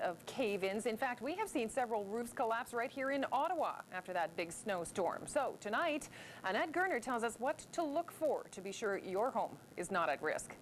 of cave-ins. In fact, we have seen several roofs collapse right here in Ottawa after that big snowstorm. So tonight, Annette Gerner tells us what to look for to be sure your home is not at risk.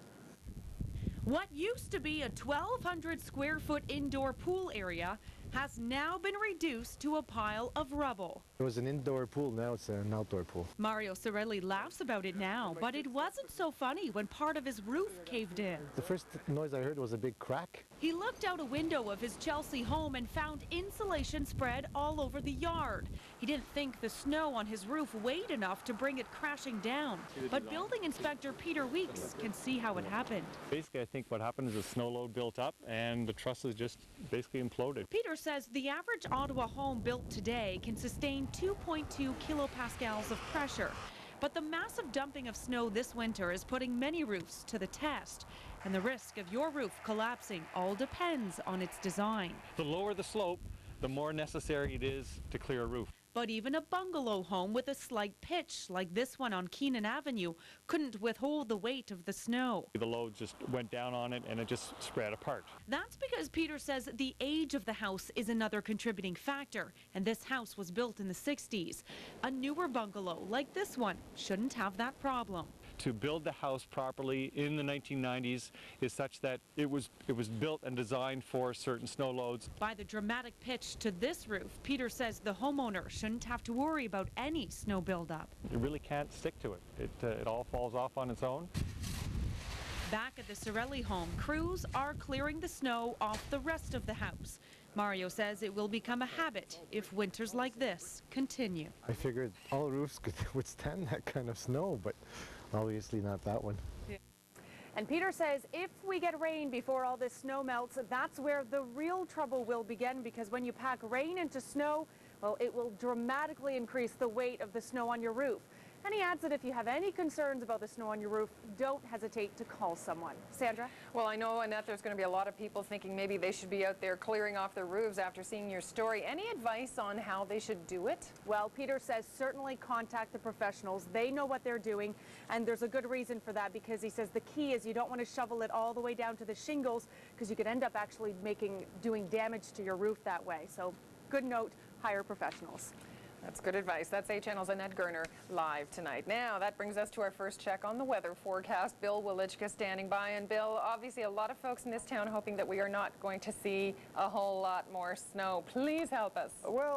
What used to be a 1,200 square foot indoor pool area has now been reduced to a pile of rubble. It was an indoor pool, now it's an outdoor pool. Mario Sorelli laughs about it now, but it wasn't so funny when part of his roof caved in. The first noise I heard was a big crack. He looked out a window of his Chelsea home and found insulation spread all over the yard. He didn't think the snow on his roof weighed enough to bring it crashing down. But building inspector Peter Weeks can see how it happened. Basically, I think what happened is a snow load built up and the trusses just basically imploded. Peter says the average Ottawa home built today can sustain 2.2 kilopascals of pressure. But the massive dumping of snow this winter is putting many roofs to the test. And the risk of your roof collapsing all depends on its design. The lower the slope, the more necessary it is to clear a roof. But even a bungalow home with a slight pitch, like this one on Keenan Avenue, couldn't withhold the weight of the snow. The load just went down on it and it just spread apart. That's because Peter says the age of the house is another contributing factor, and this house was built in the 60s. A newer bungalow, like this one, shouldn't have that problem. To build the house properly in the 1990s is such that it was built and designed for certain snow loads. By the dramatic pitch to this roof, Peter says the homeowner shouldn't have to worry about any snow buildup. You really can't stick to it. It all falls off on its own. Back at the Sorelli home, crews are clearing the snow off the rest of the house. Mario says it will become a habit if winters like this continue. I figured all roofs could withstand that kind of snow, but obviously not that one. And Peter says if we get rain before all this snow melts, that's where the real trouble will begin, because when you pack rain into snow, well, it will dramatically increase the weight of the snow on your roof. And he adds that if you have any concerns about the snow on your roof, don't hesitate to call someone. Sandra? Well, I know, Annette, there's going to be a lot of people thinking maybe they should be out there clearing off their roofs after seeing your story. Any advice on how they should do it? Well, Peter says certainly contact the professionals. They know what they're doing, and there's a good reason for that, because he says the key is you don't want to shovel it all the way down to the shingles, because you could end up actually doing damage to your roof that way. So, good note, hire professionals. That's good advice. That's A-Channel's Annette Gerner live tonight. Now, that brings us to our first check on the weather forecast. Bill Wilichka standing by. And Bill, obviously a lot of folks in this town hoping that we are not going to see a whole lot more snow. Please help us. Well,